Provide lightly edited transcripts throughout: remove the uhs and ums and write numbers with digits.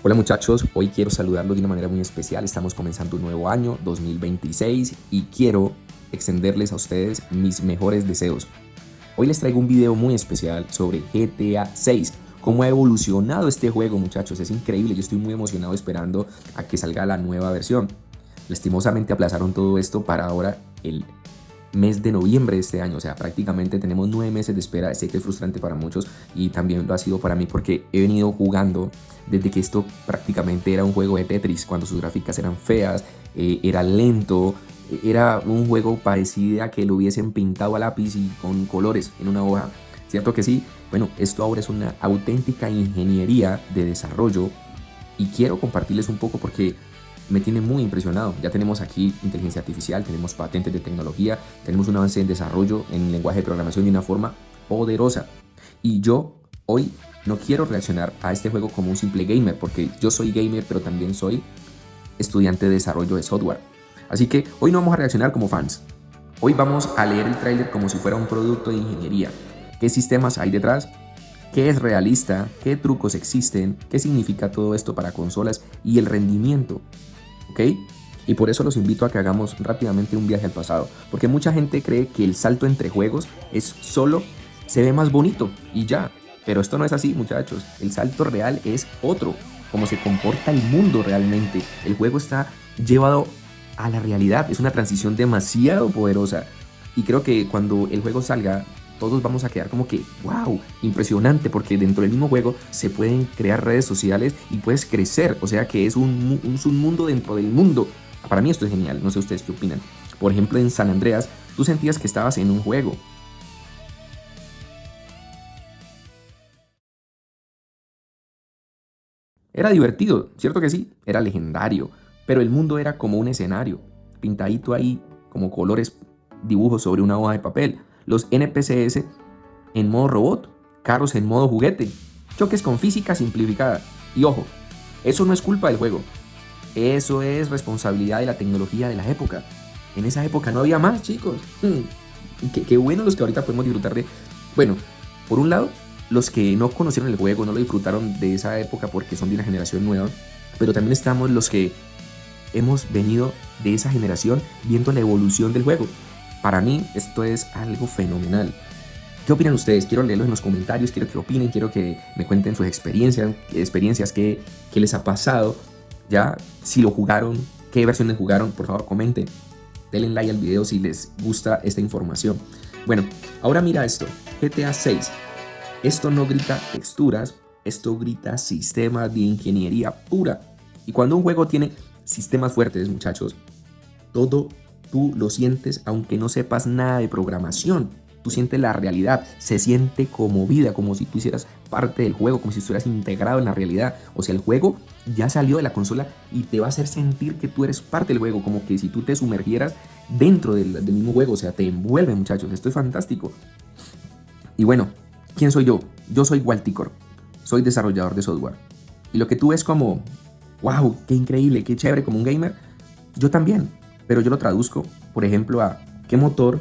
Hola muchachos, hoy quiero saludarlos de una manera muy especial. Estamos comenzando un nuevo año, 2026, y quiero extenderles a ustedes mis mejores deseos. Hoy les traigo un video muy especial sobre GTA 6. Cómo ha evolucionado este juego, muchachos, es increíble. Yo estoy muy emocionado esperando a que salga la nueva versión. Lastimosamente aplazaron todo esto para ahora el mes de noviembre de este año, o sea, prácticamente tenemos 9 meses de espera. Sé que es frustrante para muchos y también lo ha sido para mí porque he venido jugando desde que esto prácticamente era un juego de Tetris, cuando sus gráficas eran feas, era lento, era un juego parecido a que lo hubiesen pintado a lápiz y con colores en una hoja. ¿Cierto que sí? Bueno, esto ahora es una auténtica ingeniería de desarrollo y quiero compartirles un poco porque me tiene muy impresionado. Ya tenemos aquí inteligencia artificial, tenemos patentes de tecnología, tenemos un avance en desarrollo en lenguaje de programación de una forma poderosa. Y yo hoy no quiero reaccionar a este juego como un simple gamer, porque yo soy gamer, pero también soy estudiante de desarrollo de software. Así que hoy no vamos a reaccionar como fans. Hoy vamos a leer el tráiler como si fuera un producto de ingeniería. ¿Qué sistemas hay detrás? ¿Qué es realista? ¿Qué trucos existen? ¿Qué significa todo esto para consolas? Y el rendimiento. ¿Ok? Y por eso los invito a que hagamos rápidamente un viaje al pasado, porque mucha gente cree que el salto entre juegos es solo se ve más bonito y ya, pero esto no es así, muchachos. El salto real es otro, cómo se comporta el mundo realmente. El juego está llevado a la realidad, es una transición demasiado poderosa y creo que cuando el juego salga todos vamos a quedar como que, wow, impresionante, porque dentro del mismo juego se pueden crear redes sociales y puedes crecer, o sea que es un mundo dentro del mundo. Para mí esto es genial, no sé ustedes qué opinan. Por ejemplo, en San Andreas, tú sentías que estabas en un juego. Era divertido, ¿cierto que sí? Era legendario, pero el mundo era como un escenario, pintadito ahí, como colores, dibujos sobre una hoja de papel. Los NPCs en modo robot, carros en modo juguete, choques con física simplificada. Y ojo, eso no es culpa del juego, eso es responsabilidad de la tecnología de la época. En esa época no había más, chicos. Y qué bueno los que ahorita podemos disfrutar de... Bueno, por un lado, los que no conocieron el juego, no lo disfrutaron de esa época porque son de una generación nueva, pero también estamos los que hemos venido de esa generación viendo la evolución del juego. Para mí esto es algo fenomenal. ¿Qué opinan ustedes? Quiero leerlos en los comentarios, quiero que opinen, quiero que me cuenten sus experiencias qué les ha pasado, ya, si lo jugaron, qué versiones jugaron, por favor comenten, denle like al video si les gusta esta información. Bueno, ahora mira esto, GTA 6, esto no grita texturas, esto grita sistemas de ingeniería pura. Y cuando un juego tiene sistemas fuertes, muchachos, todo tú lo sientes aunque no sepas nada de programación. Tú sientes la realidad, se siente como vida, como si tú hicieras parte del juego, como si estuvieras integrado en la realidad. O sea, el juego ya salió de la consola y te va a hacer sentir que tú eres parte del juego, como que si tú te sumergieras dentro del mismo juego. O sea, te envuelve, muchachos. Esto es fantástico. Y bueno, ¿quién soy yo? Yo soy Walticor, soy desarrollador de software. Y lo que tú ves como, wow, qué increíble, qué chévere como un gamer, yo también. Pero yo lo traduzco, por ejemplo, a qué motor,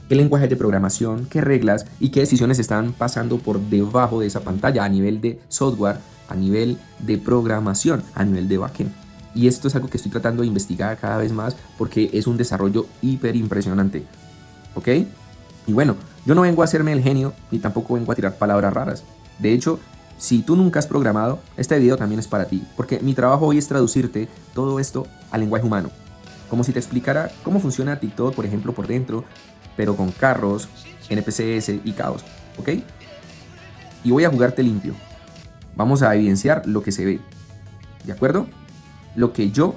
qué lenguaje de programación, qué reglas y qué decisiones están pasando por debajo de esa pantalla a nivel de software, a nivel de programación, a nivel de backend. Y esto es algo que estoy tratando de investigar cada vez más porque es un desarrollo hiper impresionante. ¿Ok? Y bueno, yo no vengo a hacerme el genio ni tampoco vengo a tirar palabras raras. De hecho, si tú nunca has programado, este video también es para ti, porque mi trabajo hoy es traducirte todo esto al lenguaje humano. Como si te explicara cómo funciona TikTok, por ejemplo, por dentro, pero con carros, NPCs y caos, ¿ok? Y voy a jugarte limpio. Vamos a evidenciar lo que se ve, ¿de acuerdo? Lo que yo,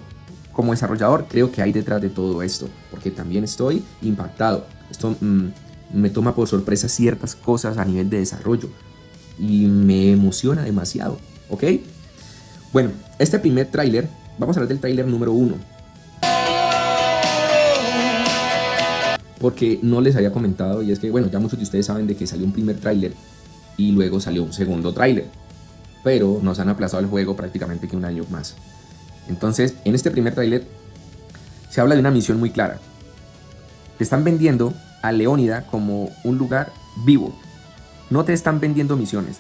como desarrollador, creo que hay detrás de todo esto, porque también estoy impactado. Esto me toma por sorpresa ciertas cosas a nivel de desarrollo y me emociona demasiado, ¿ok? Bueno, este primer tráiler, vamos a hablar del tráiler número 1. Porque no les había comentado, y es que, bueno, ya muchos de ustedes saben de que salió un primer tráiler y luego salió un segundo tráiler, pero nos han aplazado el juego prácticamente que un año más. Entonces, en este primer tráiler se habla de una misión muy clara. Te están vendiendo a Leónida como un lugar vivo. No te están vendiendo misiones.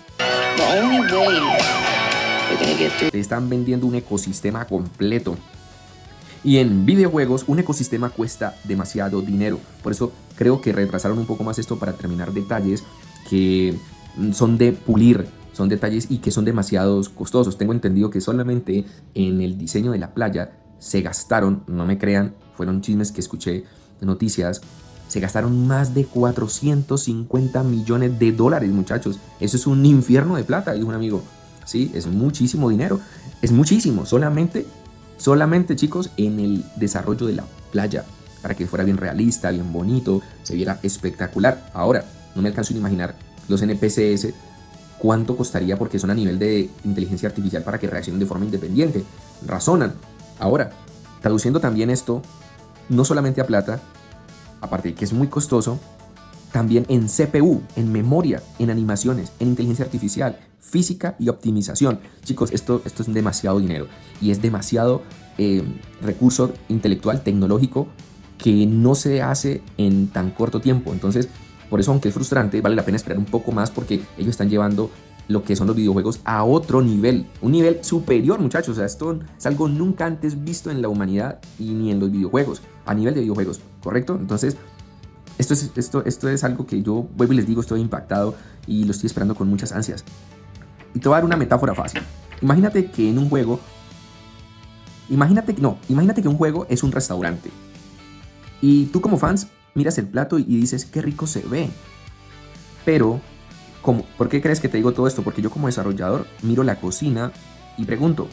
Te están vendiendo un ecosistema completo. Y en videojuegos un ecosistema cuesta demasiado dinero. Por eso creo que retrasaron un poco más esto para terminar detalles que son de pulir. Son detalles y que son demasiado costosos. Tengo entendido que solamente en el diseño de la playa se gastaron, no me crean, fueron chismes que escuché, noticias, se gastaron más de 450 millones de dólares, muchachos. Eso es un infierno de plata, dijo un amigo. Sí, es muchísimo dinero. Es muchísimo, solamente chicos, en el desarrollo de la playa, para que fuera bien realista, bien bonito, se viera espectacular. Ahora, no me alcanzo a imaginar los NPCs cuánto costaría, porque son a nivel de inteligencia artificial para que reaccionen de forma independiente, razonan. Ahora, traduciendo también esto, no solamente a plata, aparte de que es muy costoso, también en CPU, en memoria, en animaciones, en inteligencia artificial, física y optimización. Chicos, esto es demasiado dinero y es demasiado recurso intelectual, tecnológico, que no se hace en tan corto tiempo. Entonces, por eso, aunque es frustrante, vale la pena esperar un poco más, porque ellos están llevando lo que son los videojuegos a otro nivel, un nivel superior, muchachos. O sea, esto es algo nunca antes visto en la humanidad y ni en los videojuegos, a nivel de videojuegos, ¿correcto? Entonces, esto es algo que yo vuelvo y les digo, estoy impactado y lo estoy esperando con muchas ansias. Y te voy a dar una metáfora fácil. Imagínate que un juego es un restaurante. Y tú como fans miras el plato y dices, qué rico se ve. Pero, ¿por qué crees que te digo todo esto? Porque yo como desarrollador miro la cocina y pregunto.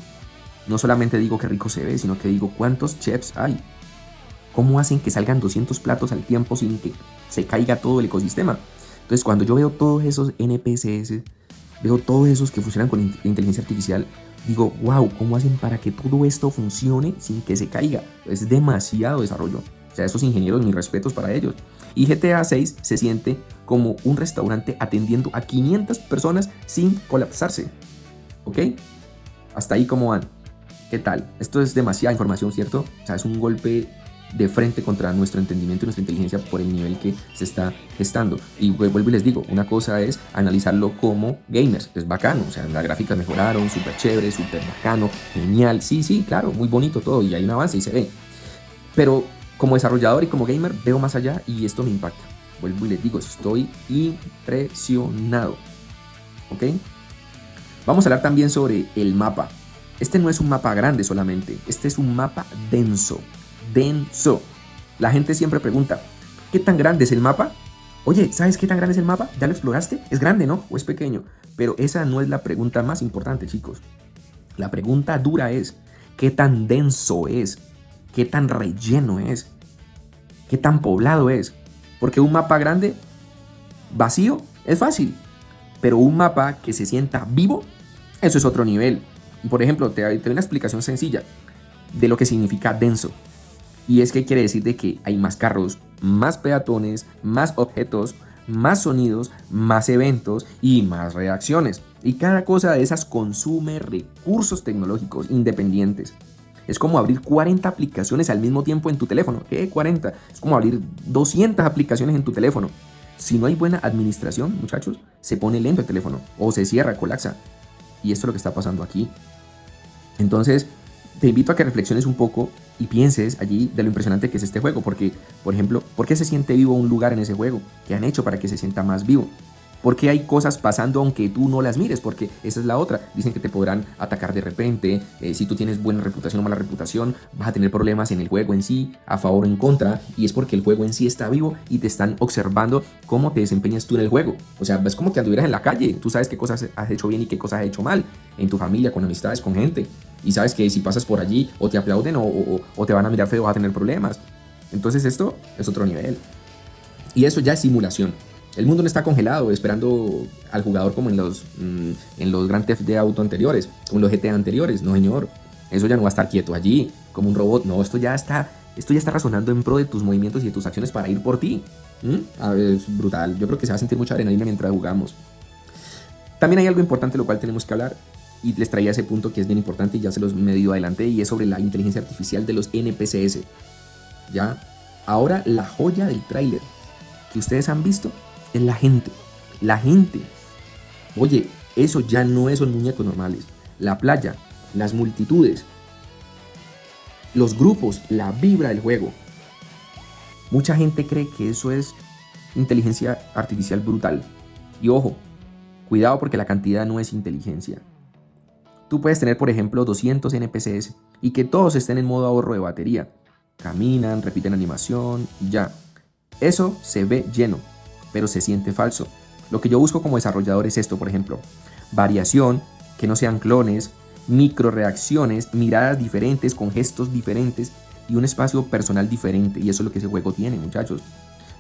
No solamente digo qué rico se ve, sino que digo cuántos chefs hay. ¿Cómo hacen que salgan 200 platos al tiempo sin que se caiga todo el ecosistema? Entonces, cuando yo veo todos esos NPCs, veo todos esos que funcionan con inteligencia artificial, digo, wow, ¿cómo hacen para que todo esto funcione sin que se caiga? Es demasiado desarrollo. O sea, esos ingenieros, mis respetos para ellos. Y GTA 6 se siente como un restaurante atendiendo a 500 personas sin colapsarse. ¿Ok? Hasta ahí, ¿cómo van? ¿Qué tal? Esto es demasiada información, ¿cierto? O sea, es un golpe de frente contra nuestro entendimiento y nuestra inteligencia por el nivel que se está gestando. Y vuelvo y les digo, una cosa es analizarlo como gamers, es bacano, o sea, las gráficas mejoraron, súper chévere, súper bacano, genial, sí, claro, muy bonito todo y hay un avance y se ve. Pero como desarrollador y como gamer veo más allá y esto me impacta. Vuelvo y les digo, estoy impresionado. ¿Ok? Vamos a hablar también sobre el mapa. Este no es un mapa grande solamente, este es un mapa denso. La gente siempre pregunta, ¿qué tan grande es el mapa? Oye, ¿sabes qué tan grande es el mapa? ¿Ya lo exploraste? ¿Es grande, no? ¿O es pequeño? Pero esa no es la pregunta más importante, chicos. La pregunta dura es, ¿qué tan denso es? ¿Qué tan relleno es? ¿Qué tan poblado es? Porque un mapa grande, vacío, es fácil. Pero un mapa que se sienta vivo, eso es otro nivel. Y por ejemplo, te doy una explicación sencilla de lo que significa denso. Y es que quiere decir de que hay más carros, más peatones, más objetos, más sonidos, más eventos y más reacciones. Y cada cosa de esas consume recursos tecnológicos independientes. Es como abrir 40 aplicaciones al mismo tiempo en tu teléfono. ¿Qué 40? Es como abrir 200 aplicaciones en tu teléfono. Si no hay buena administración, muchachos, se pone lento el teléfono o se cierra, colapsa. Y esto es lo que está pasando aquí. Entonces, te invito a que reflexiones un poco y pienses allí de lo impresionante que es este juego. Porque, por ejemplo, ¿por qué se siente vivo un lugar en ese juego? ¿Qué han hecho para que se sienta más vivo? ¿Por qué hay cosas pasando aunque tú no las mires? Porque esa es la otra. Dicen que te podrán atacar de repente. Si tú tienes buena reputación o mala reputación, vas a tener problemas en el juego en sí, a favor o en contra. Y es porque el juego en sí está vivo y te están observando cómo te desempeñas tú en el juego. O sea, es como que anduvieras en la calle. Tú sabes qué cosas has hecho bien y qué cosas has hecho mal. En tu familia, con amistades, con gente. Y sabes que si pasas por allí o te aplauden o te van a mirar feo, vas a tener problemas. Entonces esto es otro nivel. Y eso ya es simulación. El mundo no está congelado esperando al jugador como en los Grand Theft Auto anteriores, o en los GTA anteriores. No, señor. Eso ya no va a estar quieto allí, como un robot. No, esto ya está razonando en pro de tus movimientos y de tus acciones para ir por ti. A ver, es brutal. Yo creo que se va a sentir mucha adrenalina mientras jugamos. También hay algo importante, lo cual tenemos que hablar. Y les traía ese punto que es bien importante y ya se los medio adelanté. Y es sobre la inteligencia artificial de los NPCs. ¿Ya? Ahora la joya del tráiler que ustedes han visto es la gente. Oye, eso ya no son muñecos normales. la playa, las multitudes, los grupos, la vibra del juego. Mucha gente cree que eso es inteligencia artificial brutal. Y ojo, cuidado porque la cantidad no es inteligencia. Tú puedes tener, por ejemplo, 200 NPCs y que todos estén en modo ahorro de batería. Caminan, repiten animación y ya. Eso se ve lleno, pero se siente falso. Lo que yo busco como desarrollador es esto, por ejemplo. Variación, que no sean clones, micro reacciones, miradas diferentes con gestos diferentes y un espacio personal diferente. Y eso es lo que ese juego tiene, muchachos.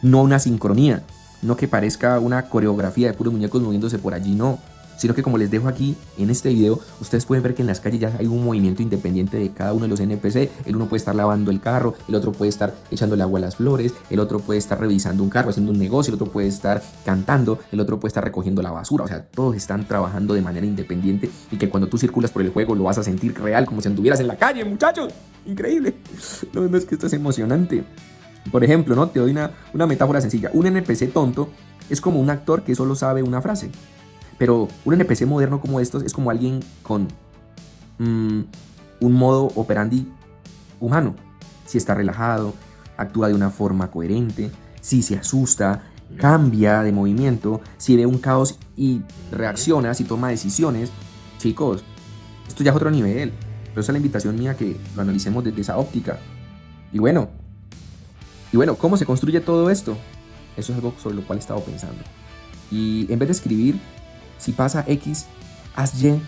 No una sincronía, no que parezca una coreografía de puros muñecos moviéndose por allí, no. Sino que como les dejo aquí en este video, ustedes pueden ver que en las calles ya hay un movimiento independiente de cada uno de los NPC. El uno puede estar lavando el carro, el otro puede estar echándole agua a las flores, el otro puede estar revisando un carro, haciendo un negocio, el otro puede estar cantando, el otro puede estar recogiendo la basura. O sea, todos están trabajando de manera independiente y que cuando tú circulas por el juego lo vas a sentir real, como si anduvieras en la calle, muchachos. Increíble. No, es que esto es emocionante. Por ejemplo, ¿no? Te doy una metáfora sencilla. Un NPC tonto es como un actor que solo sabe una frase. Pero un NPC moderno como estos es como alguien con un modo operandi humano. Si está relajado, actúa de una forma coherente, si se asusta, cambia de movimiento, si ve un caos y reacciona, si toma decisiones. Chicos, esto ya es otro nivel. Pero esa es la invitación mía, que lo analicemos desde esa óptica. Y bueno, ¿cómo se construye todo esto? Eso es algo sobre lo cual he estado pensando. Y en vez de escribir, si pasa X, haz Y,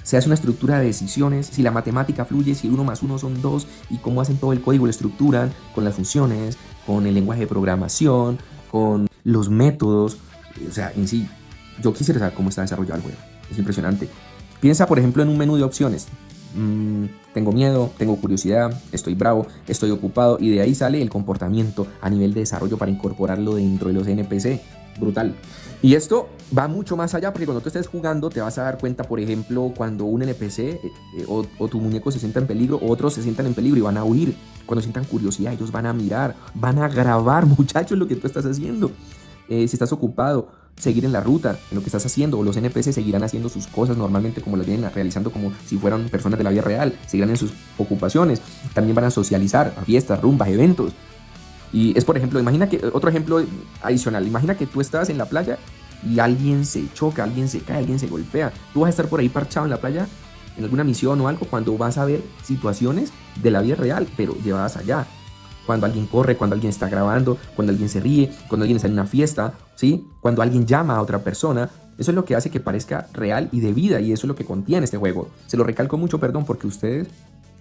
se hace una estructura de decisiones, si la matemática fluye, si 1 más 1 son 2, y cómo hacen todo el código, lo estructuran con las funciones, con el lenguaje de programación, con los métodos. O sea, en sí, yo quisiera saber cómo está desarrollado el juego. Es impresionante. Piensa, por ejemplo, en un menú de opciones. Tengo miedo, tengo curiosidad, estoy bravo, estoy ocupado, y de ahí sale el comportamiento a nivel de desarrollo para incorporarlo dentro de los NPC. Brutal. Y esto va mucho más allá, porque cuando tú estés jugando te vas a dar cuenta, por ejemplo, cuando un NPC o tu muñeco se sienta en peligro, o otros se sientan en peligro y van a huir. Cuando sientan curiosidad, ellos van a mirar, van a grabar, muchachos, lo que tú estás haciendo. Si estás ocupado, seguir en la ruta, en lo que estás haciendo, o los NPC seguirán haciendo sus cosas normalmente como las vienen realizando, como si fueran personas de la vida real, seguirán en sus ocupaciones. También van a socializar a fiestas, rumbas, eventos. Y es, por ejemplo, imagina que, otro ejemplo adicional, imagina que tú estás en la playa y alguien se choca, alguien se cae, alguien se golpea. Tú vas a estar por ahí parchado en la playa, en alguna misión o algo, cuando vas a ver situaciones de la vida real, pero llevadas allá. Cuando alguien corre, cuando alguien está grabando, cuando alguien se ríe, cuando alguien está en una fiesta, ¿sí? Cuando alguien llama a otra persona. Eso es lo que hace que parezca real y de vida, y eso es lo que contiene este juego. Se lo recalco mucho, perdón, porque ustedes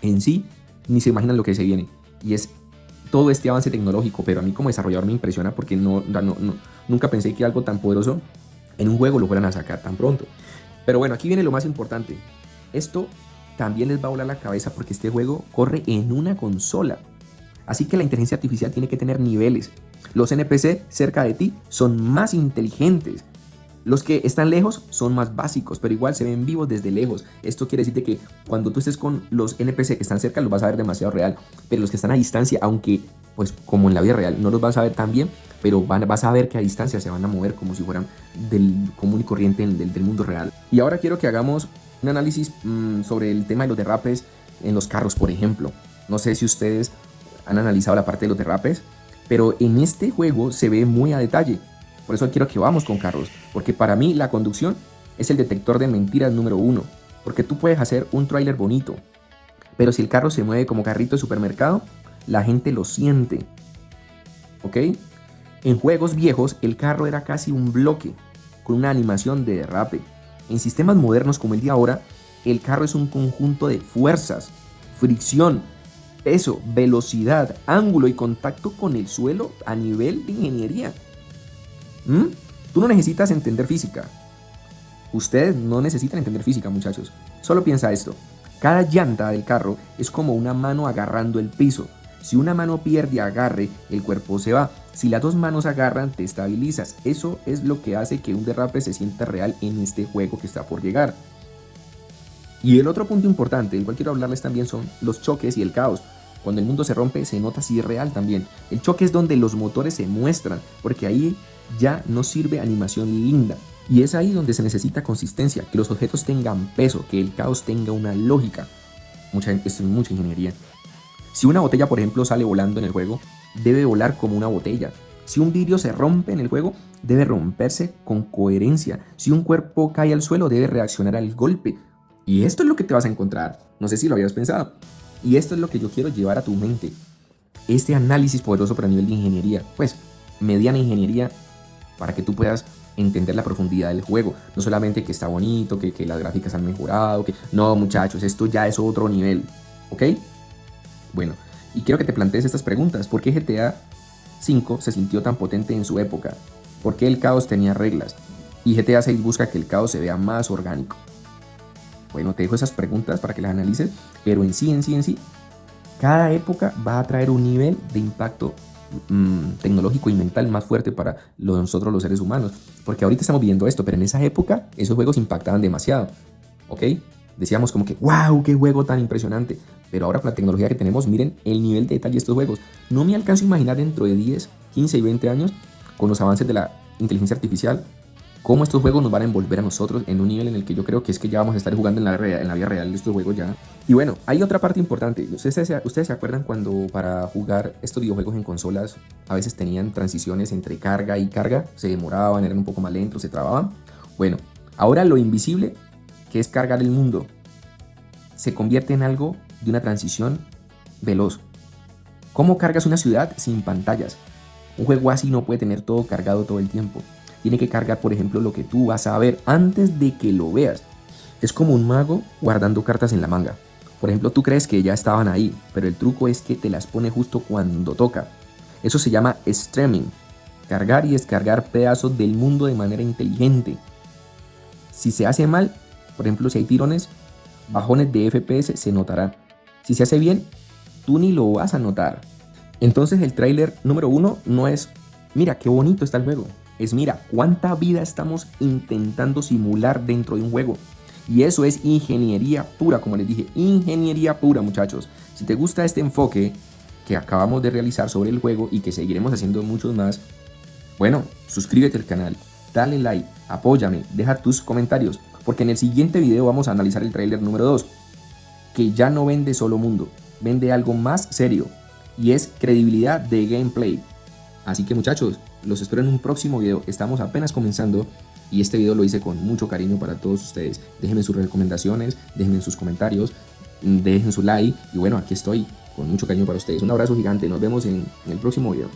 en sí ni se imaginan lo que se viene. Y es todo este avance tecnológico, pero a mí como desarrollador me impresiona, porque nunca pensé que algo tan poderoso en un juego lo fueran a sacar tan pronto. Pero bueno, aquí viene lo más importante. Esto también les va a volar la cabeza, porque este juego corre en una consola. Así que la inteligencia artificial tiene que tener niveles. Los NPC cerca de ti son más inteligentes. Los que están lejos son más básicos, pero igual se ven vivos desde lejos. Esto quiere decir que cuando tú estés con los NPC que están cerca, los vas a ver demasiado real. Pero los que están a distancia, aunque pues como en la vida real, no los vas a ver tan bien, pero vas a ver que a distancia se van a mover como si fueran del común y corriente del mundo real. Y ahora quiero que hagamos un análisis sobre el tema de los derrapes en los carros, por ejemplo. No sé si ustedes han analizado la parte de los derrapes, pero en este juego se ve muy a detalle. Por eso quiero que vamos con carros, porque para mí la conducción es el detector de mentiras número 1, porque tú puedes hacer un tráiler bonito, pero si el carro se mueve como carrito de supermercado, la gente lo siente, ¿ok? En juegos viejos el carro era casi un bloque, con una animación de derrape. En sistemas modernos como el de ahora, el carro es un conjunto de fuerzas, fricción, peso, velocidad, ángulo y contacto con el suelo a nivel de ingeniería. Tú no necesitas entender física. Ustedes no necesitan entender física, muchachos. Solo piensa esto. Cada llanta del carro es como una mano agarrando el piso. Si una mano pierde agarre, el cuerpo se va. Si las dos manos agarran, te estabilizas. Eso es lo que hace que un derrape se sienta real en este juego que está por llegar. Y el otro punto importante, del cual quiero hablarles también, son los choques y el caos. Cuando el mundo se rompe, se nota si es real también. El choque es donde los motores se muestran, porque ahí ya no sirve animación linda. Y es ahí donde se necesita consistencia, que los objetos tengan peso, que el caos tenga una lógica. Esto es mucha ingeniería. Si una botella, por ejemplo, sale volando en el juego, debe volar como una botella. Si un vidrio se rompe en el juego, debe romperse con coherencia. Si un cuerpo cae al suelo, debe reaccionar al golpe. Y esto es lo que te vas a encontrar. No sé si lo habías pensado. Y esto es lo que yo quiero llevar a tu mente. Este análisis poderoso para nivel de ingeniería. Pues, mediana ingeniería para que tú puedas entender la profundidad del juego. No solamente que está bonito, que las gráficas han mejorado, que... No, muchachos, esto ya es otro nivel. ¿Ok? Bueno, y quiero que te plantees estas preguntas. ¿Por qué GTA V se sintió tan potente en su época? ¿Por qué el caos tenía reglas? Y GTA 6 busca que el caos se vea más orgánico. Bueno, te dejo esas preguntas para que las analices, pero en sí, cada época va a traer un nivel de impacto tecnológico y mental más fuerte para nosotros los seres humanos. Porque ahorita estamos viendo esto, pero en esa época esos juegos impactaban demasiado. ¿Ok? Decíamos como que, wow, qué juego tan impresionante. Pero ahora con la tecnología que tenemos, miren el nivel de detalle de estos juegos. No me alcanzo a imaginar dentro de 10, 15 y 20 años, con los avances de la inteligencia artificial, cómo estos juegos nos van a envolver a nosotros en un nivel en el que yo creo que es que ya vamos a estar jugando en la vida real de estos juegos ya. Y bueno, hay otra parte importante. ¿Ustedes se acuerdan cuando para jugar estos videojuegos en consolas a veces tenían transiciones entre carga y carga? Se demoraban, eran un poco más lentos, se trababan. Bueno, ahora lo invisible, que es cargar el mundo, se convierte en algo de una transición veloz. ¿Cómo cargas una ciudad sin pantallas? Un juego así no puede tener todo cargado todo el tiempo. Tiene que cargar, por ejemplo, lo que tú vas a ver antes de que lo veas. Es como un mago guardando cartas en la manga. Por ejemplo, tú crees que ya estaban ahí, pero el truco es que te las pone justo cuando toca. Eso se llama streaming. Cargar y descargar pedazos del mundo de manera inteligente. Si se hace mal, por ejemplo, si hay tirones, bajones de FPS, se notará. Si se hace bien, tú ni lo vas a notar. Entonces el tráiler número 1 no es, mira qué bonito está el juego. Es, mira cuánta vida estamos intentando simular dentro de un juego. Y eso es ingeniería pura, como les dije, ingeniería pura, muchachos. Si te gusta este enfoque que acabamos de realizar sobre el juego y que seguiremos haciendo muchos más, bueno, suscríbete al canal, dale like, apóyame, deja tus comentarios, porque en el siguiente video vamos a analizar el tráiler número 2, que ya no vende solo mundo, vende algo más serio, y es credibilidad de gameplay. Así que muchachos, los espero en un próximo video. Estamos apenas comenzando y este video lo hice con mucho cariño para todos ustedes. Déjenme sus recomendaciones, déjenme sus comentarios, dejen su like y bueno, aquí estoy con mucho cariño para ustedes. Un abrazo gigante, nos vemos en el próximo video.